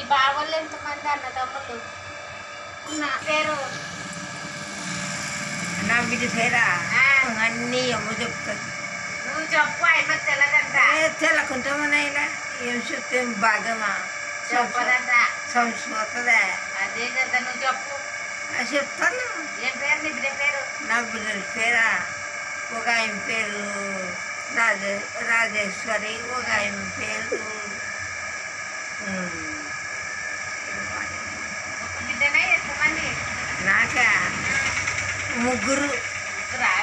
నీ బావోళ్ళు ఎంతమంది అన్నదమ్ములు? నా పేరు నా బిడ్డ పేరా అన్నీ అమ్మ చెప్తాను. నువ్వు చెప్పు, అయినా తెల్లదంట. తెలకుంటామనైనా ఏం చెప్తే భాగమా చెప్పదంట. సంస్కృతదే అదే కదా, నువ్వు చెప్పు. చెప్తాను. ఏం పేరు నీ బిడ్డ పేరు? నా బిడ్డ పేరా ఒక ఆయన పేరు రాజేశ్వరి, ఒక ఆయన పేరు ఒక బిడ్డనే ఎంతమంది? నాకా ముగ్గురు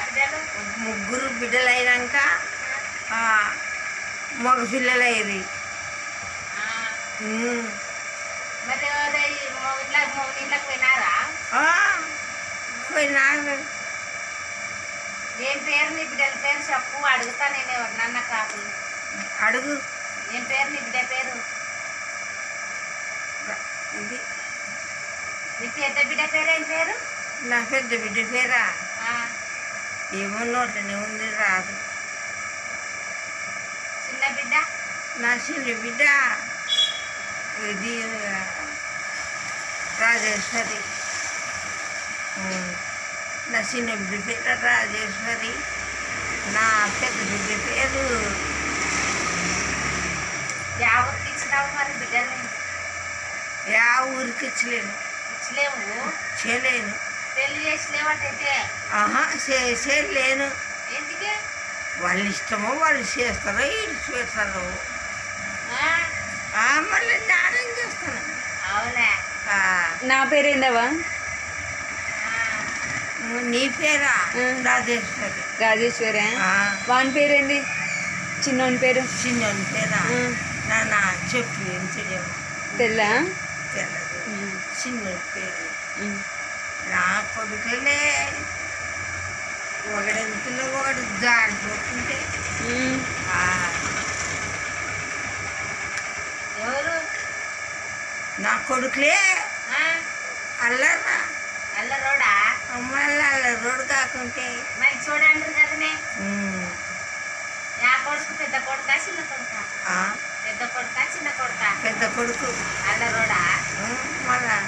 బిడ్డలు. ముగ్గురు బిడ్డలు అయినాక మగ పిల్లలు అయ్యి మరి మొగిళ్ళకి పోయినారా? పోయినారు. ఏం పేరు నీ బిడ్డల పేరు చెప్పు, అడుగుతా నేను ఎవరినన్నా కాదు. అడుగు. ఏం పేరు నీ బిడ్డ పేరు? ఇది నీ పెద్ద బిడ్డ పేరు ఏం పేరు? నా పెద్ద బిడ్డ పేరా ఏమో నోట్లనే ఉంది, రాదు. చిన్న బిడ్డ? నా చిన్న బిడ్డ ఇది రాజేశ్వరి. నా చిన్న బిడ్డ పేరు రాజేశ్వరి. నా పెద్ద బిడ్డ పేరు ఎవరికి ఇచ్చినావు మరి బిడ్డల్ని? యా ఊరికి ఇచ్చలేను. ఇచ్చలేవు? చేయలేను. పెళ్లి చేసలేవటైతే? చేయలేను. ఎందుకే? వాళ్ళ ఇష్టమో వాళ్ళు చేస్తారో ఇటు చేస్తారో మళ్ళీ జ్ఞానం చేస్తాను. అవునా? నా పేరేందవా? నీ పేరా? రాజేశ్వరి. రాజేశ్వరి. వాని పేరేంది? చిన్నోని పేరు? చిన్నోని పేరా? నాన్న చెప్పు ఏం తెలియదు. తెల్లా? తెల్లదు. చిన్నోని పేరు నా కొడుకులే ఒకడెంతలో ఒకటి జాడిపోతుంటే ఎవరు? నా కొడుకులే అల్లరా. అల్లరోడా? మళ్ళీ అల్లరోడు కాకుంటే మరి చూడండి కదనే. నా కొడుకు పెద్ద కొడుకా చిన్న కొడుకా? పెద్ద కొడుకా చిన్న కొడుకా? పెద్ద కొడుకు. అల్లరోడా? మళ్ళా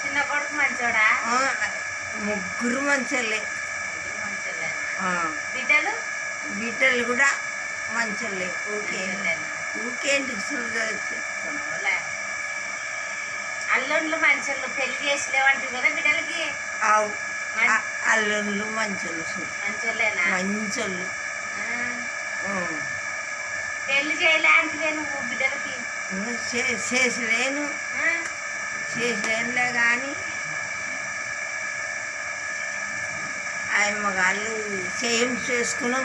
చిన్న కొడుకు మంచోడా? ముగ్గురు మంచోళ్ళే. బిడ్డలు? బిడ్డలు కూడా మంచోళ్ళే. ఊకేంటికి చెప్తాను. అల్లుళ్ళు మంచోళ్ళు. పెళ్లి చేసలేవంటివి కదా బిడ్డలకి? అల్లుళ్ళు మంచోళ్ళు. మంచోళ్ళేనా? మంచోళ్ళు. పెళ్లి చేయలేంటివే నువ్వు బిడ్డలకి? చేసలేనులే కానీ ఆయన మగాళ్ళు చేసుకున్నాం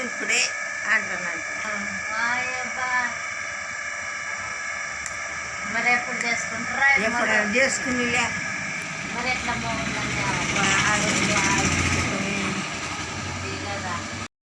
ఇప్పుడే అంటున్నాను. మరి ఎప్పుడు చేసుకుంటారా? ఎప్పుడైనా చేసుకునిలే. మరి ఎట్లా బాగుందండి?